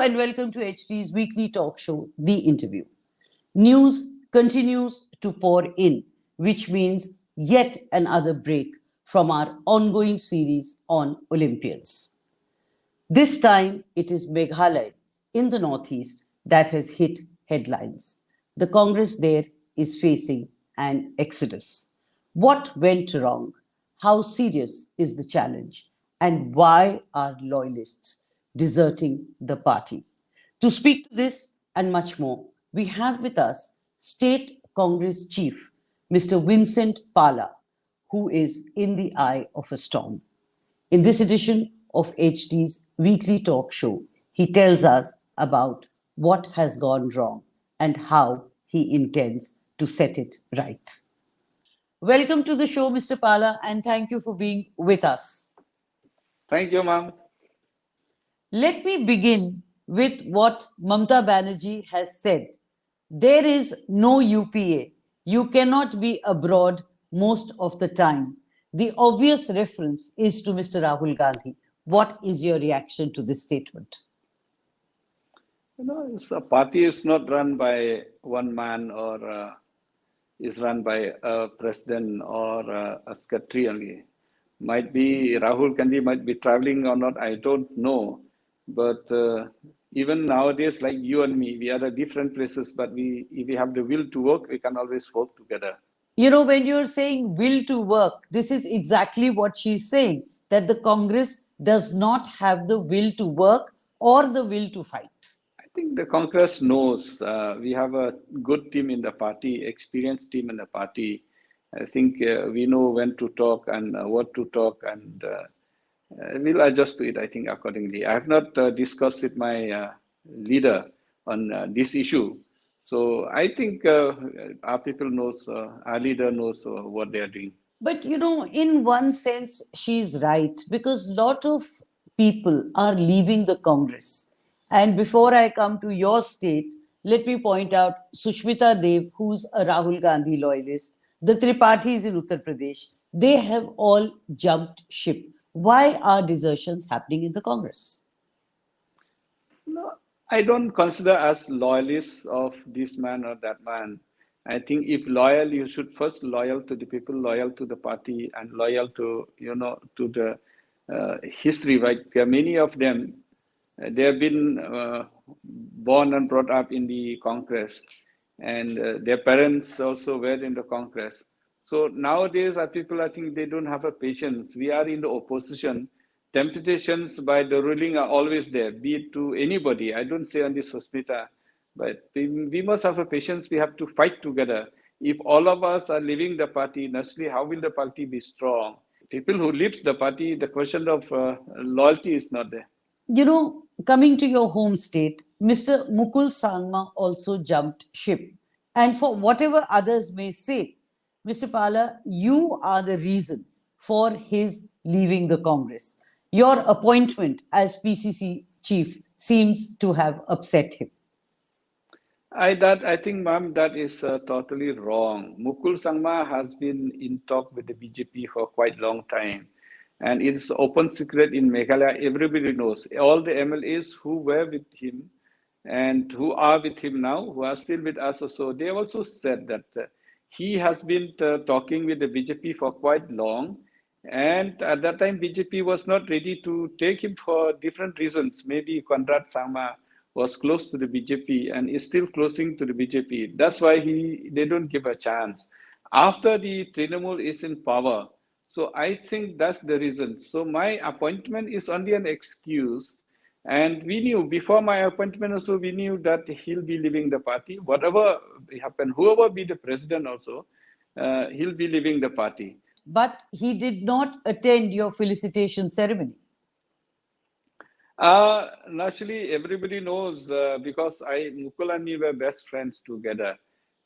and welcome to HD's weekly talk show, The Interview. News continues to pour in, which means yet another break from our ongoing series on Olympians. This time, it is Meghalaya in the northeast that has hit headlines. The Congress there is facing an exodus. What went wrong? How serious is the challenge? And why are loyalists deserting the party? To speak to this and much more, we have with us State Congress Chief, Mr. Vincent Pala, who is in the eye of a storm. In this edition of HD's weekly talk show, he tells us about what has gone wrong and how he intends to set it right. Welcome to the show, Mr. Pala, and thank you for being with us. Thank you, ma'am. Let me begin with what Mamata Banerjee has said. There is no UPA. You cannot be abroad most of the time. The obvious reference is to Mr. Rahul Gandhi. What is your reaction to this statement? A party is not run by one man or is run by a president or a secretary only. Might be Rahul Gandhi might be traveling or not, I don't know. But even nowadays, like you and me, we are at different places, but if we have the will to work, we can always work together. You know, when you're saying will to work, this is exactly what she's saying, that the Congress does not have the will to work or the will to fight. I think the Congress knows we have a good team in the party, experienced team in the party. I think we know when to talk and what to talk, and we'll adjust to it, I think, accordingly. I have not discussed with my leader on this issue. So I think our people knows, our leader knows what they are doing. But, you know, in one sense, she's right, because a lot of people are leaving the Congress. And before I come to your state, let me point out Sushmita Dev, who's a Rahul Gandhi loyalist, the Tripathis in Uttar Pradesh, they have all jumped ship. Why are desertions happening in the Congress? No, I don't consider us loyalists of this man or that man. I think if loyal, you should first loyal to the people, loyal to the party, and loyal to to the history. Right? Many of them, they have been born and brought up in the Congress, and their parents also were in the Congress. So nowadays, our people, I think they don't have a patience. We are in the opposition. Temptations by the ruling are always there, be it to anybody. I don't say only Susmita, but we must have a patience. We have to fight together. If all of us are leaving the party, naturally, how will the party be strong? People who leaves the party, the question of loyalty is not there. You know, coming to your home state, Mr. Mukul Sangma also jumped ship. And for whatever others may say, Mr. Pala, you are the reason for his leaving the Congress. Your appointment as PCC chief seems to have upset him. I think, ma'am, that is totally wrong. Mukul Sangma has been in talk with the BJP for quite a long time. And it is open secret in Meghalaya. Everybody knows. All the MLAs who were with him and who are with him now, who are still with us also, they also said that he has been talking with the BJP for quite long. And at that time, BJP was not ready to take him for different reasons. Maybe Conrad Sangma was close to the BJP and is still closing to the BJP. That's why they don't give a chance. After the Trinamool is in power, so I think that's the reason. So my appointment is only an excuse. And we knew before my appointment also, we knew that he'll be leaving the party. Whatever happen, whoever be the president also, he'll be leaving the party. But he did not attend your felicitation ceremony. Naturally, everybody knows because Mukul and me were best friends together.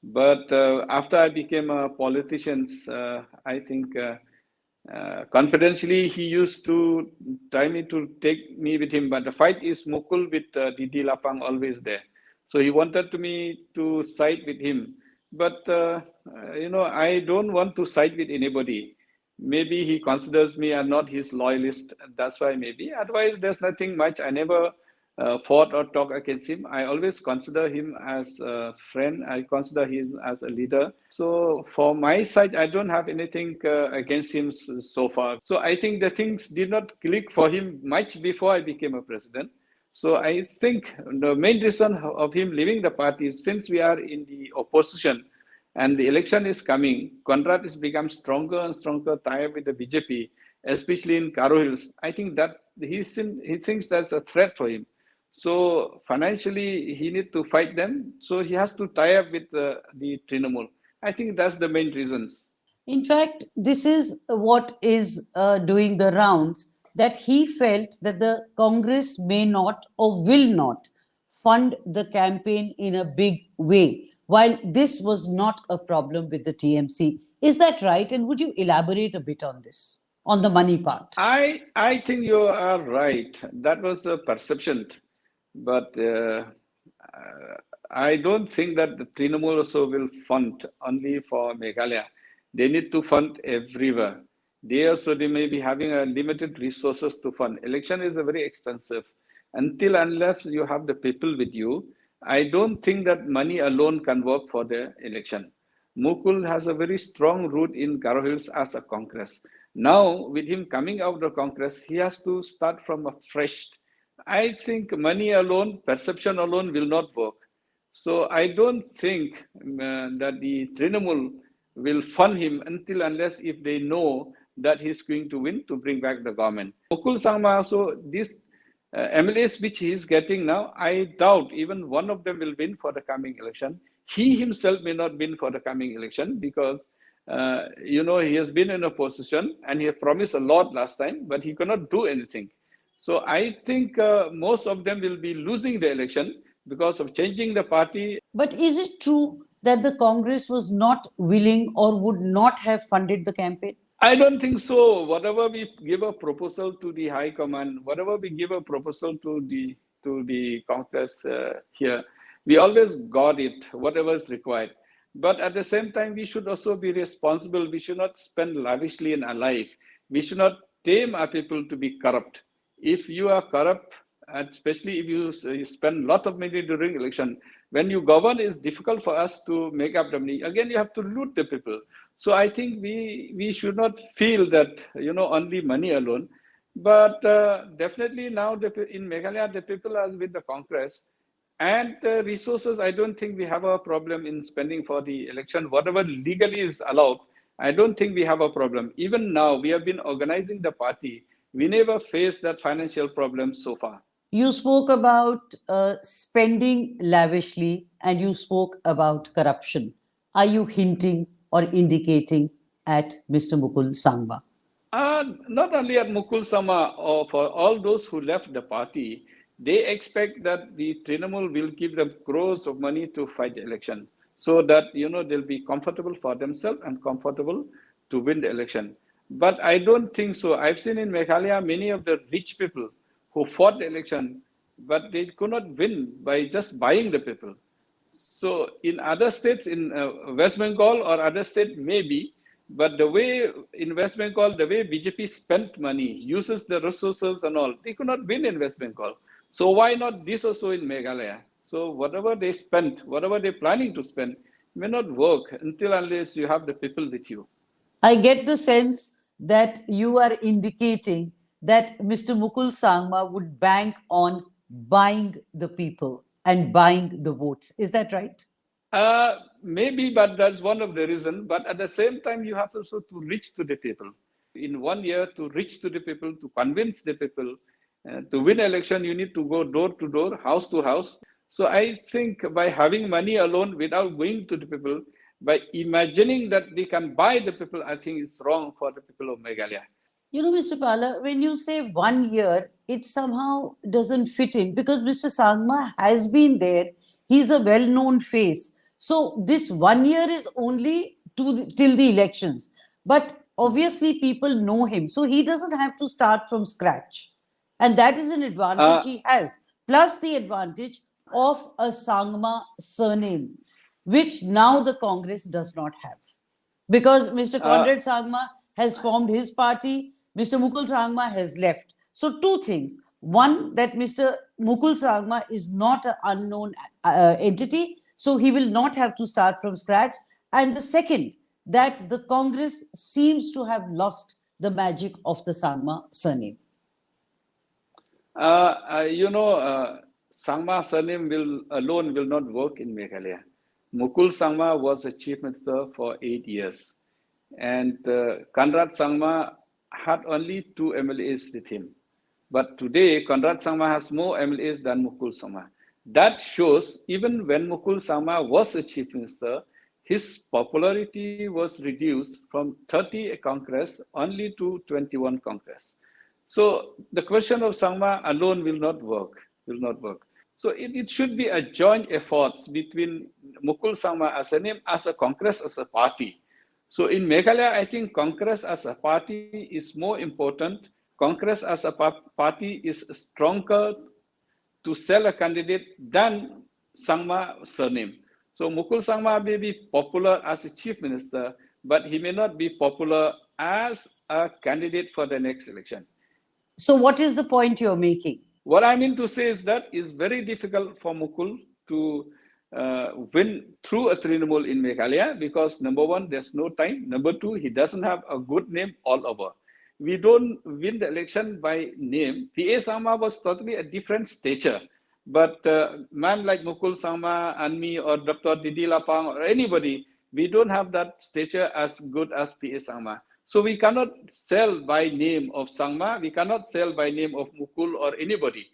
But after I became a politician, I think confidentially he used to try me to take me with him. But the fight is Mukul with Didi Lapang always there. So he wanted me to side with him. But, I don't want to side with anybody. Maybe he considers me and not his loyalist. That's why maybe. Otherwise, there's nothing much. I never fought or talk against him. I always consider him as a friend. I consider him as a leader. So for my side, I don't have anything against him so far. So I think the things did not click for him much before I became a president. So I think the main reason of him leaving the party is since we are in the opposition and the election is coming, Conrad has become stronger and stronger tied with the BJP, especially in Karo Hills. I think that he thinks that's a threat for him. So financially, he needs to fight them. So he has to tie up with the Trinamool. I think that's the main reasons. In fact, this is what is doing the rounds, that he felt that the Congress may not or will not fund the campaign in a big way, while this was not a problem with the TMC. Is that right? And would you elaborate a bit on this, on the money part? I think you are right. That was a perception, but I don't think that the Trinamool also will fund only for Meghalaya. They need to fund everywhere. They may be having a limited resources to fund. Election is a very expensive. Until unless you have the people with you, I don't think that money alone can work for the election. Mukul has a very strong root in Garo Hills as a Congress. Now, with him coming out of Congress, he has to start from a fresh. I think money alone, perception alone will not work. So I don't think that the Trinamool will fund him until unless if they know that he's going to win to bring back the government. Mukul Sangma also, these MLAs which he is getting now, I doubt even one of them will win for the coming election. He himself may not win for the coming election because he has been in a position and he has promised a lot last time, but he cannot do anything. So I think most of them will be losing the election because of changing the party. But is it true that the Congress was not willing or would not have funded the campaign? I don't think so. Whatever we give a proposal to the High Command, whatever we give a proposal to the Congress here, we always got it, whatever is required. But at the same time, we should also be responsible. We should not spend lavishly in our life. We should not tame our people to be corrupt. If you are corrupt, especially if you spend a lot of money during election, when you govern, it's difficult for us to make up the money. Again, you have to loot the people. So I think we should not feel that only money alone, but definitely now in Meghalaya the people are with the Congress and resources. I don't think we have a problem in spending for the election. Whatever legally is allowed, I don't think we have a problem. Even now we have been organizing the party. We never faced that financial problem so far. You spoke about spending lavishly and you spoke about corruption. Are you hinting or indicating at Mr. Mukul Sangma? Not only at Mukul Sangma, or for all those who left the party, they expect that the Trinamool will give them crores of money to fight the election so that, they'll be comfortable for themselves and comfortable to win the election. But I don't think so. I've seen in Meghalaya many of the rich people who fought the election, but they could not win by just buying the people. So in other states, in West Bengal or other state, maybe, but the way in West Bengal, the way BJP spent money, uses the resources and all, they could not win in West Bengal. So why not this also in Meghalaya? So whatever they spent, whatever they're planning to spend, may not work until unless you have the people with you. I get the sense that you are indicating that Mr. Mukul Sangma would bank on buying the people and buying the votes. Is that right? Maybe, but that's one of the reasons. But at the same time, you have also to reach to the people. In 1 year, to reach to the people, to convince the people, to win election, you need to go door to door, house to house. So I think by having money alone without going to the people, by imagining that they can buy the people, I think it's wrong for the people of Meghalaya. Mr. Pala, when you say 1 year, it somehow doesn't fit in because Mr. Sangma has been there. He's a well-known face. So this 1 year is only till the elections. But obviously people know him. So he doesn't have to start from scratch. And that is an advantage he has. Plus the advantage of a Sangma surname, which now the Congress does not have. Because Mr. Conrad Sangma has formed his party, Mr. Mukul Sangma has left. So two things. One, that Mr. Mukul Sangma is not an unknown entity, so he will not have to start from scratch. And the second, that the Congress seems to have lost the magic of the Sangma surname. Sangma surname alone will not work in Meghalaya. Mukul Sangma was a chief minister for 8 years, and Conrad Sangma had only 2 MLAs with him. But today, Conrad Sangma has more MLAs than Mukul Sangma. That shows even when Mukul Sangma was a chief minister, his popularity was reduced from 30 Congress only to 21 Congress. So the question of Sangma alone will not work. So it should be a joint effort between Mukul Sangma as a name, as a Congress, as a party. So in Meghalaya, I think Congress as a party is more important. Congress as a party is stronger to sell a candidate than Sangma surname. So Mukul Sangma may be popular as a chief minister, but he may not be popular as a candidate for the next election. So what is the point you're making? What I mean to say is that it's very difficult for Mukul to win through a Trinamool in Meghalaya because number one, there's no time. Number two, he doesn't have a good name all over. We don't win the election by name. P.A. Sangma was totally a different stature. But man like Mukul Sangma and me or Dr. Didi Lapang or anybody, we don't have that stature as good as P.A. Sangma. So we cannot sell by name of Sangma. We cannot sell by name of Mukul or anybody.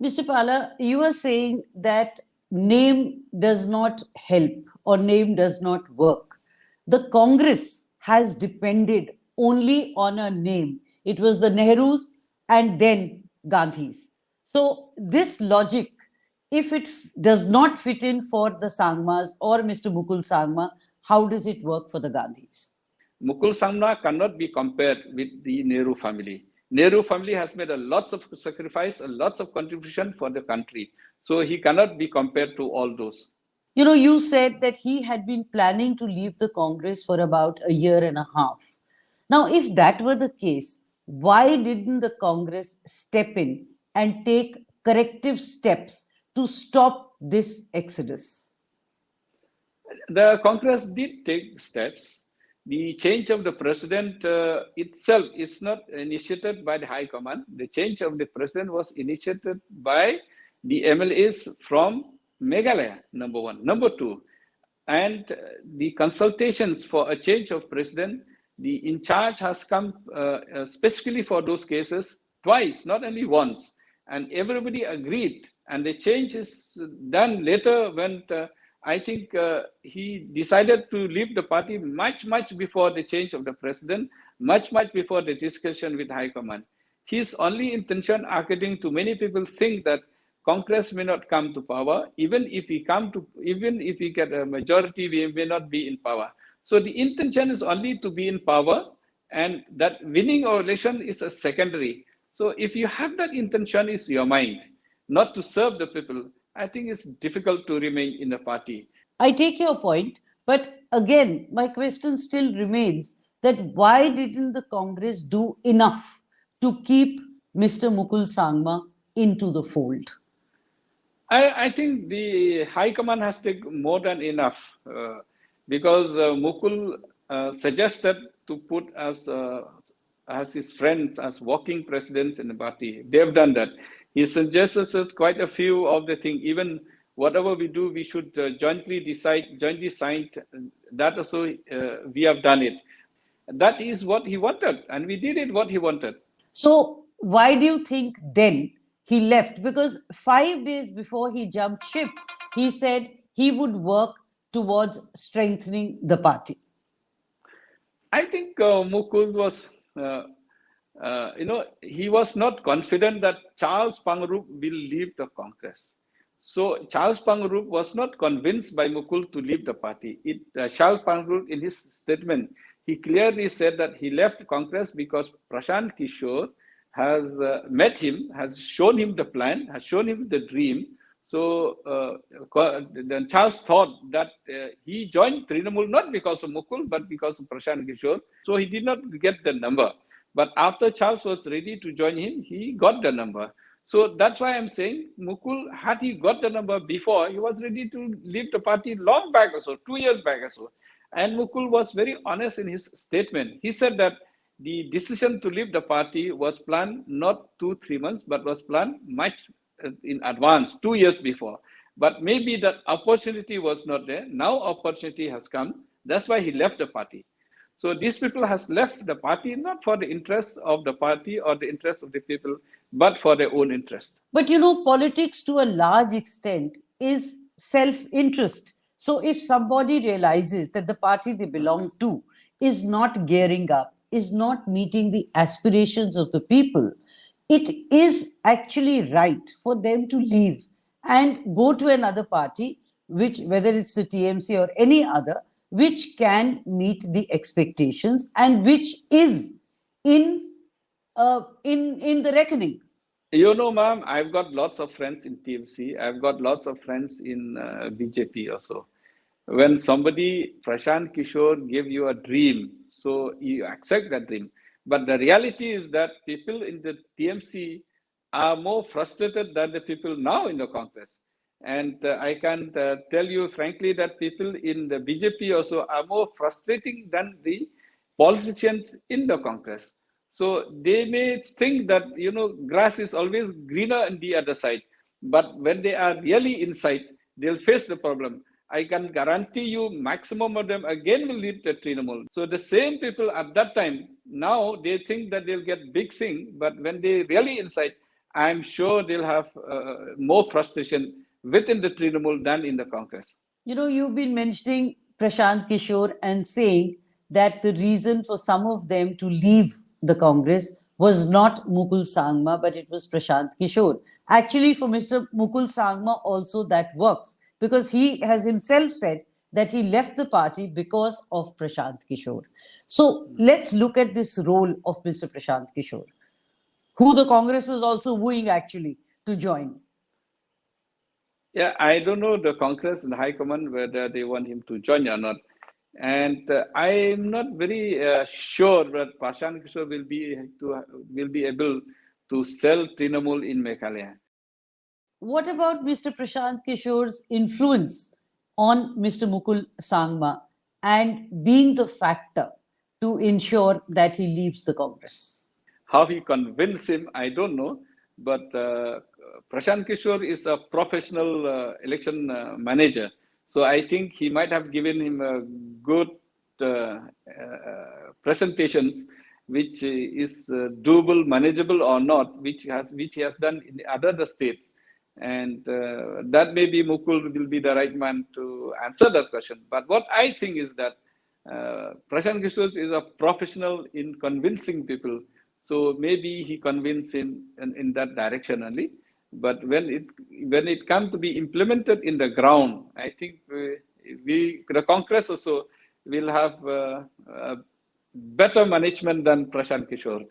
Mr. Pala, you are saying that name does not help or name does not work. The Congress has depended only on a name. It was the Nehrus and then Gandhis. So this logic, if it does not fit in for the Sangmas or Mr. Mukul Sangma, how does it work for the Gandhis? Mukul Sangma cannot be compared with the Nehru family. Nehru family has made a lots of sacrifice, a lots of contribution for the country. So he cannot be compared to all those. You know, you said that he had been planning to leave the Congress for about a year and a half. Now, if that were the case, why didn't the Congress step in and take corrective steps to stop this exodus? The Congress did take steps. The change of the president itself is not initiated by the High Command. The change of the president was initiated by the MLAs from Meghalaya, number one. Number two, and the consultations for a change of president, the in charge has come specifically for those cases twice, not only once. And everybody agreed. And the change is done later when I think he decided to leave the party much before the change of the president, much before the discussion with High Command. His only intention, according to many people, think that Congress may not come to power. Even if we get a majority, we may not be in power. So the intention is only to be in power, and that winning our election is a secondary. So if you have that intention is your mind, not to serve the people, I think it's difficult to remain in the party. I take your point, but again, my question still remains that why didn't the Congress do enough to keep Mr. Mukul Sangma into the fold? I think the High Command has taken more than enough because Mukul suggested to put as his friends as working presidents in the party. They have done that. He suggested quite a few of the things. Even whatever we do, we should jointly sign. That also we have done it. That is what he wanted, and we did it what he wanted. So why do you think then he left? Because 5 days before he jumped ship, he said he would work towards strengthening the party. I think Mukul was, he was not confident that Charles Pangarup will leave the Congress. So Charles Pangarup was not convinced by Mukul to leave the party. Charles Pangarup, in his statement, he clearly said that he left Congress because Prashant Kishore has met him, has shown him the plan, has shown him the dream. So then Charles thought that he joined Trinamool not because of Mukul, but because of Prashant Kishore. So he did not get the number. But after Charles was ready to join him, he got the number. So that's why I'm saying Mukul, had he got the number before, he was ready to leave the party long back or so, 2 years back or so. And Mukul was very honest in his statement. He said that the decision to leave the party was planned not 2, 3 months, but was planned much in advance, 2 years before. But maybe that opportunity was not there. Now opportunity has come. That's why he left the party. So these people has left the party not for the interests of the party or the interests of the people, but for their own interest. But politics to a large extent is self interest. So if somebody realizes that the party they belong to is not gearing up, is not meeting the aspirations of the people, it is actually right for them to leave and go to another party, which, whether it's the TMC or any other, which can meet the expectations and which is in the reckoning. Ma'am, I've got lots of friends in TMC. I've got lots of friends in BJP also. When somebody, Prashant Kishore, gave you a dream, so you accept that dream. But the reality is that people in the TMC are more frustrated than the people now in the Congress. And I can tell you frankly that people in the BJP also are more frustrating than the politicians in the Congress. So they may think that, grass is always greener on the other side. But when they are really inside, they'll face the problem. I can guarantee you maximum of them again will lead to Trinamool. So the same people at that time, now they think that they'll get big thing, but when they really inside, I'm sure they'll have more frustration within the Trinamool than in the Congress. You've been mentioning Prashant Kishore and saying that the reason for some of them to leave the Congress was not Mukul Sangma, but it was Prashant Kishore. Actually, for Mr. Mukul Sangma, also that works because he has himself said that he left the party because of Prashant Kishore. So let's look at this role of Mr. Prashant Kishore, who the Congress was also wooing actually to join. Yeah, I don't know the Congress and High Command whether they want him to join or not. And I'm not very sure that Prashant Kishore will be able to sell Trinamool in Meghalaya. What about Mr. Prashant Kishore's influence on Mr. Mukul Sangma and being the factor to ensure that he leaves the Congress? How he convinced him, I don't know. But Prashant Kishore is a professional election manager. So I think he might have given him a good presentations, which is doable, manageable or not, which he has done in other states. And that maybe Mukul will be the right man to answer that question. But what I think is that Prashant Kishore is a professional in convincing people. So maybe he convinced him in that direction only. But when it comes to be implemented in the ground, I think the Congress also will have better management than Prashant Kishore.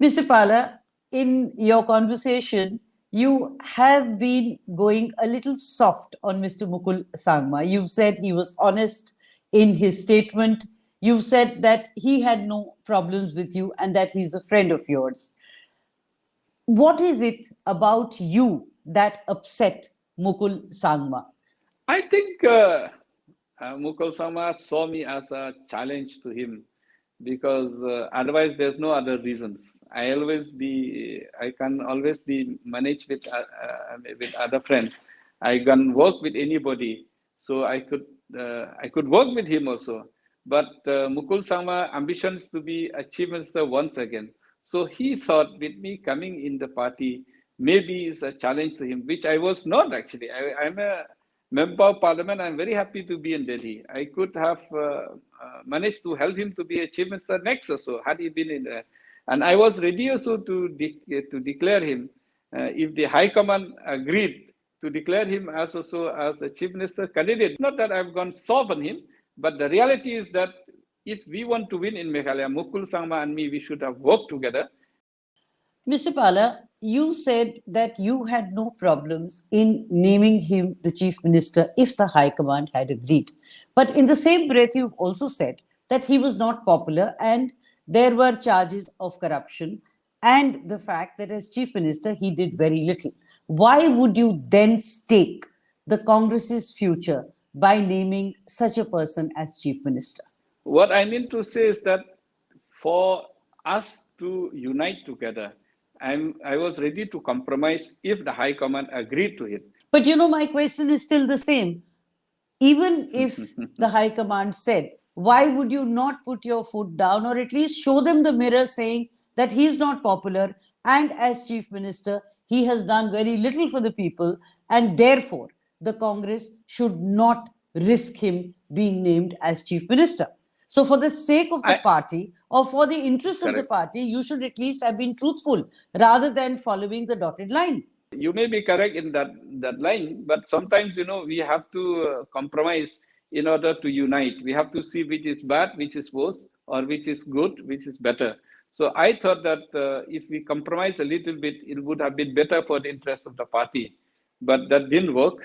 Mr. Pala, in your conversation, you have been going a little soft on Mr. Mukul Sangma. You've said he was honest in his statement. You've said that he had no problems with you and that he's a friend of yours. What is it about you that upset Mukul Sangma? I think Mukul Sangma saw me as a challenge to him because otherwise there's no other reasons. I can always be managed with other friends. I can work with anybody, so I could work with him also. But Mukul Sangma ambitions to be a chief minister once again. So he thought with me coming in the party maybe is a challenge to him, which I was not actually. I'm a member of parliament. I'm very happy to be in Delhi. I could have managed to help him to be a chief minister next or so had he been in there. And I was ready also to declare him if the High Command agreed to declare him as also as a chief minister candidate. It's not that I've gone soft on him, but the reality is that if we want to win in Meghalaya, Mukul Sangma and me, we should have worked together. Mr. Pala, you said that you had no problems in naming him the chief minister if the High Command had agreed. But in the same breath, you've also said that he was not popular and there were charges of corruption. and the fact that as chief minister he did very little. Why would you then stake the Congress's future by naming such a person as chief minister? What I mean to say is that for us to unite together, I was ready to compromise if the High Command agreed to it. But my question is still the same. Even if the High Command said, why would you not put your foot down or at least show them the mirror saying that he's not popular and as chief minister, he has done very little for the people and therefore the Congress should not risk him being named as chief minister. So, for the sake of the party or for the interest of the party, you should at least have been truthful rather than following the dotted line. You may be correct in that line, but sometimes we have to compromise in order to unite. We have to see which is bad, which is worse, or which is good, which is better. So I thought that if we compromise a little bit, it would have been better for the interest of the party, but that didn't work.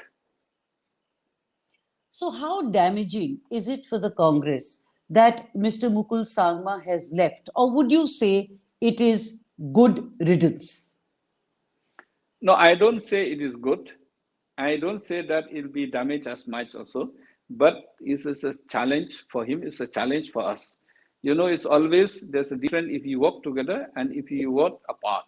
So how damaging is it for the Congress that Mr. Mukul Sangma has left, or would you say it is good riddance? No, I don't say it is good. I don't say that it will be damaged as much also, but it's a challenge for him. It's a challenge for us. It's always, there's a difference if you work together and if you work apart.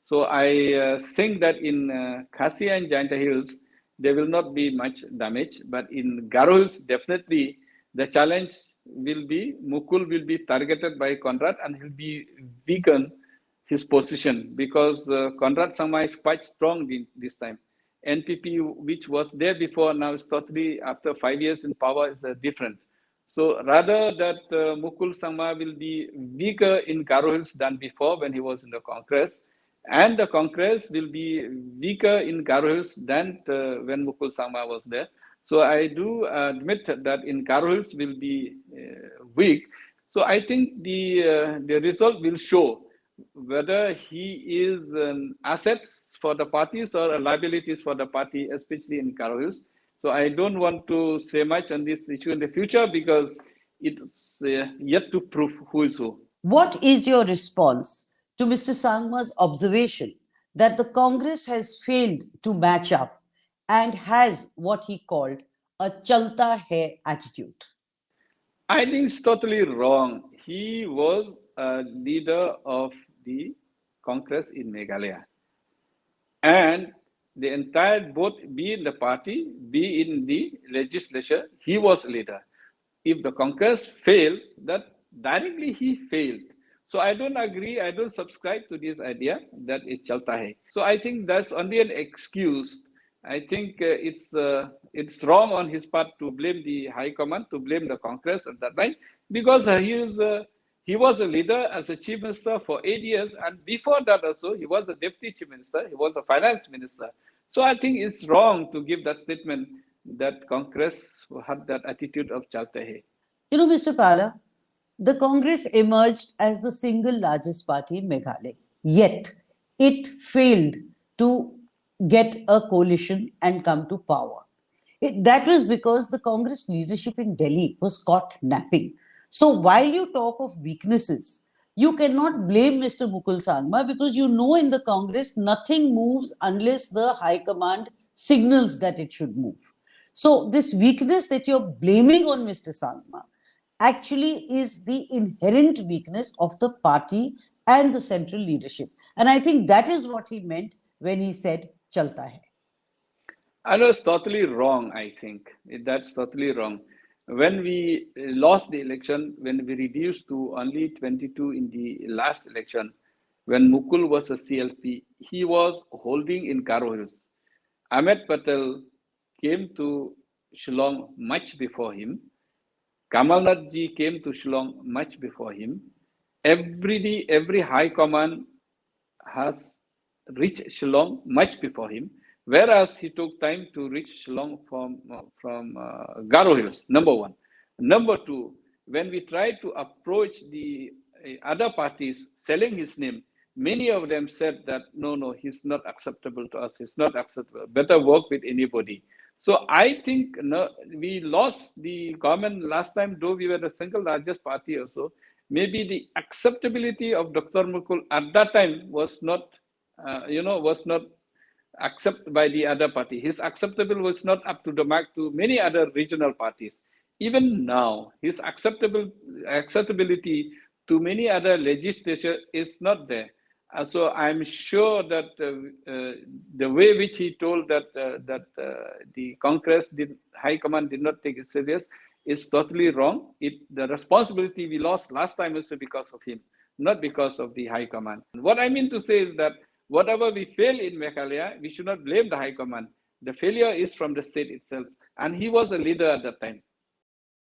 So I think that in Khasi and Jaintia Hills, there will not be much damage, but in Garo Hills, definitely the challenge will be, Mukul will be targeted by Conrad and he'll be weakened his position because Conrad Sangma is quite strong this time. NPP, which was there before, now is totally, after 5 years in power, is different. So rather that Mukul Sangma will be weaker in Garo Hills than before when he was in the Congress, and the Congress will be weaker in Garo Hills than when Mukul Sangma was there. So I do admit that in Garo Hills will be weak. So I think the result will show whether he is assets for the parties or liabilities for the party, especially in Garo Hills. So I don't want to say much on this issue in the future because it's yet to prove who is who. What is your response to Mr. Sangma's observation that the Congress has failed to match up and has what he called a chalta hai attitude? I think it's totally wrong. He was a leader of the Congress in Meghalaya. And the entire, both be in the party, be in the legislature, he was a leader. If the Congress fails, that directly he failed. So I don't agree, I don't subscribe to this idea that it's chalta hai. So I think that's only an excuse. I think it's wrong on his part to blame the High Command, to blame the Congress at that time, because he was a leader as a chief minister for 8 years, and before that also he was a deputy chief minister, he was a finance minister. So I think it's wrong to give that statement that Congress had that attitude of chalta hai. Mr. Pala, the Congress emerged as the single largest party in Meghalaya. Yet, it failed to get a coalition and come to power. That was because the Congress leadership in Delhi was caught napping. So, while you talk of weaknesses, you cannot blame Mr. Mukul Sangma because in the Congress nothing moves unless the High Command signals that it should move. So, this weakness that you're blaming on Mr. Sangma actually is the inherent weakness of the party and the central leadership. And I think that is what he meant when he said, chalta hai. I know it's totally wrong, I think. That's totally wrong. When we lost the election, when we reduced to only 22 in the last election, when Mukul was a CLP, he was holding in Garo Hills. Ahmed Patel came to Shillong much before him. Kamal Nath ji came to Shillong much before him. Every high command has reached Shillong much before him, whereas he took time to reach Shillong from Garo Hills, number one. Number two, when we tried to approach the other parties selling his name, many of them said that, no, he's not acceptable to us, he's not acceptable, better work with anybody. So I think we lost the government last time, though we were the single largest party also, maybe the acceptability of Dr. Mukul at that time was not, was not accepted by the other party. His acceptable was not up to the mark to many other regional parties. Even now, his acceptability to many other legislature is not there. So I'm sure that the way which he told that the Congress High Command did not take it serious is totally wrong. The responsibility we lost last time was because of him, not because of the High Command. What I mean to say is that whatever we fail in Meghalaya, we should not blame the High Command. The failure is from the state itself, and he was a leader at that time.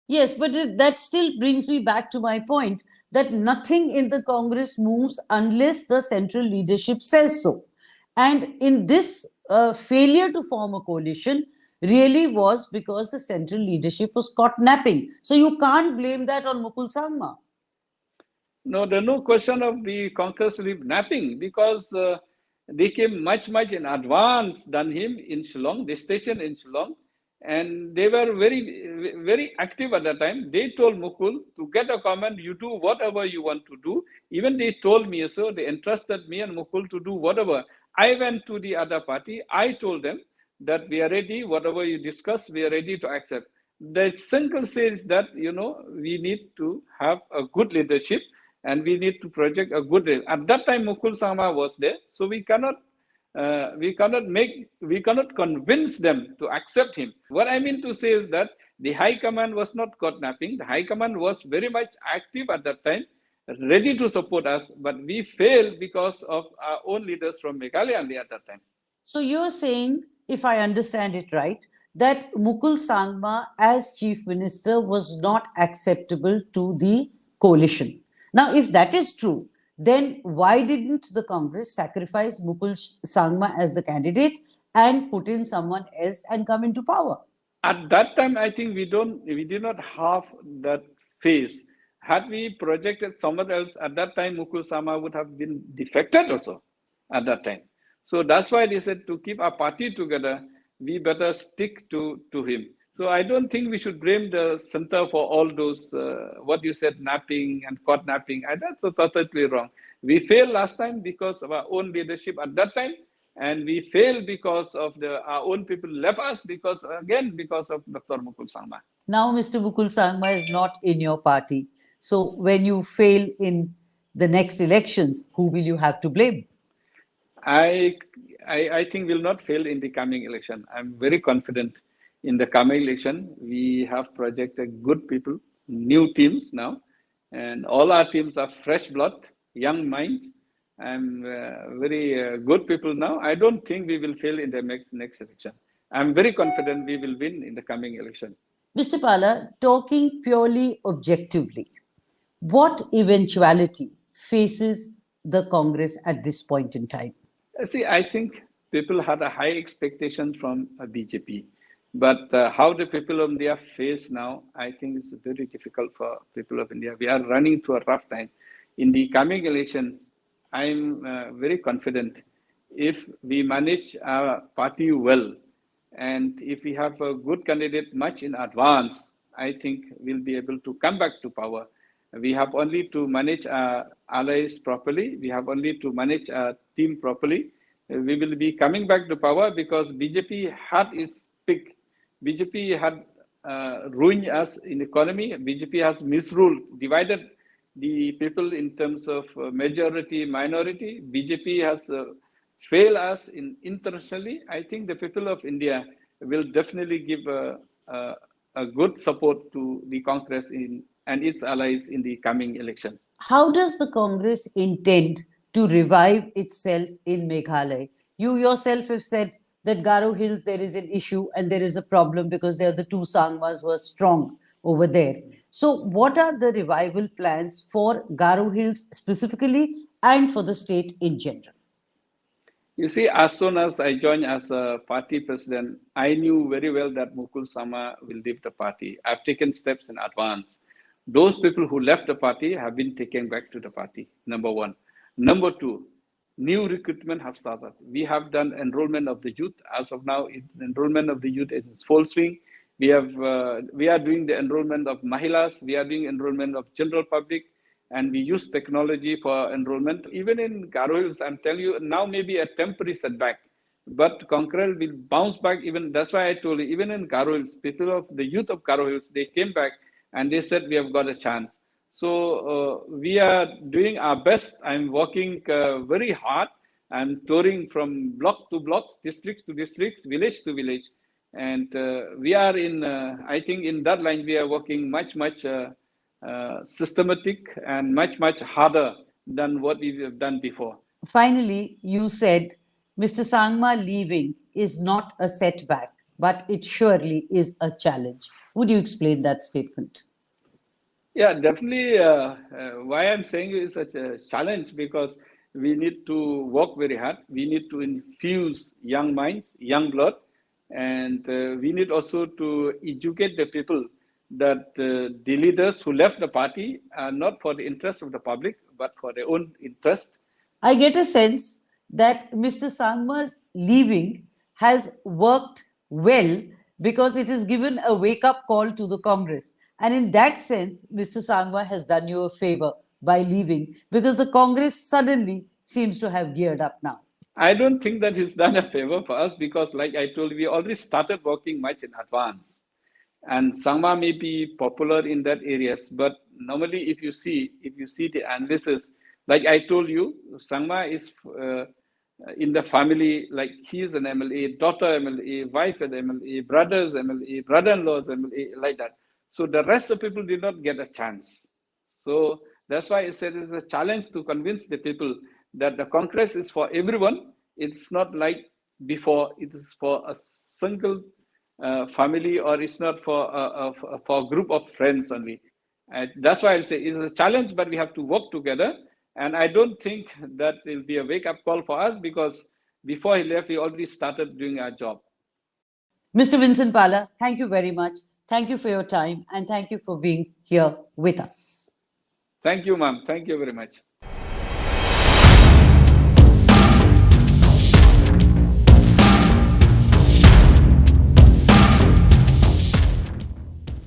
Yes, but that still brings me back to my point that nothing in the Congress moves unless the central leadership says so. And in this failure to form a coalition really was because the central leadership was caught napping. So you can't blame that on Mukul Sangma. No, there's no question of the Congress napping because they came much in advance than him in Shillong. They stationed in Shillong, and they were very active at that time. They told Mukul to get a command, you do whatever you want to do. Even they told me so, they entrusted me and Mukul to do whatever. I went to the other party. I told them that we are ready, whatever you discuss, we are ready to accept. The single says that, we need to have a good leadership and we need to project a good. At that time, Mukul Sangma was there, so we cannot convince them to accept him. What I mean to say is that the High Command was not caught napping. The High Command was very much active at that time, ready to support us, but we failed because of our own leaders from Meghalaya at that time. So you're saying, if I understand it right, that Mukul Sangma as chief minister was not acceptable to the coalition. Now, if that is true, then why didn't the Congress sacrifice Mukul Sangma as the candidate and put in someone else and come into power? At that time, I think we did not have that phase. Had we projected someone else at that time, Mukul Sangma would have been defected also at that time. So that's why they said to keep our party together, we better stick to him. So I don't think we should blame the center for all those, what you said, napping and caught napping. That's totally wrong. We failed last time because of our own leadership at that time. And we failed because of our own people left us because of Dr. Mukul Sangma. Now, Mr. Mukul Sangma is not in your party. So when you fail in the next elections, who will you have to blame? I think we'll not fail in the coming election. I'm very confident in the coming election. We have projected good people, new teams now, and all our teams are fresh blood, young minds, and very good people now. I don't think we will fail in the next election. I'm very confident we will win in the coming election. Mr. Pala, talking purely objectively, what eventuality faces the Congress at this point in time? See, I think people had a high expectation from a BJP, but how the people of India face now, I think it's very difficult for people of India. We are running through a rough time. In the coming elections, I'm very confident if we manage our party well, and if we have a good candidate much in advance, I think we'll be able to come back to power. We have only to manage our allies properly. We have only to manage our team properly. We will be coming back to power because BJP had its peak. BJP had ruined us in economy. BJP has misruled, divided the people in terms of majority, minority. BJP has failed us internationally. I think the people of India will definitely give a good support to the Congress and its allies in the coming election. How does the Congress intend to revive itself in Meghalaya? You yourself have said that Garo Hills, there is an issue and there is a problem because there are the two Sangmas who are strong over there. So, what are the revival plans for Garo Hills specifically and for the state in general? You see, as soon as I joined as a party president, I knew very well that Mukul Sangma will leave the party. I've taken steps in advance. Those people who left the party have been taken back to the party, number one. Number two, new recruitment have started. We have done enrollment of the youth. As of now, enrollment of the youth is in full swing. We are doing the enrollment of Mahilas. We are doing enrollment of general public. and we use technology for enrollment. Even in Garo Hills, I'm telling you, now maybe a temporary setback, but Conqueror will bounce back. Even that's why I told you, even in Garo Hills, people of the youth of Garo Hills, they came back and they said we have got a chance. So we are doing our best. I'm working very hard. I'm touring from blocks to blocks, districts to districts, village to village, and we are in. I think in that line we are working much systematic and much harder than what we have done before. Finally, you said Mr. Sangma leaving is not a setback, but it surely is a challenge. Would you explain that statement? Yeah, definitely. Why I'm saying it is such a challenge because we need to work very hard. We need to infuse young minds, young blood, and we need also to educate the people that the leaders who left the party are not for the interest of the public, but for their own interest. I get a sense that Mr. Sangma's leaving has worked well because it has given a wake up call to the Congress. And in that sense, Mr. Sangma has done you a favor by leaving because the Congress suddenly seems to have geared up now. I don't think that he's done a favor for us because, like I told you, we already started working much in advance. And Sangma may be popular in that areas, but normally if you see the analysis, like I told you, Sangma is in the family, like he is an MLA, daughter MLA, wife is MLA, brothers MLA, brother-in-law is MLA, like that. So the rest of people did not get a chance. So that's why I said it's a challenge to convince the people that the Congress is for everyone. It's not like before, it is for a single family, or it's not for a group of friends only. And that's why I say it's a challenge, but we have to work together. And I don't think that will be a wake-up call for us because before he left, we already started doing our job. Mr. Vincent Pala, thank you very much. Thank you for your time and thank you for being here with us. Thank you, ma'am. Thank you very much.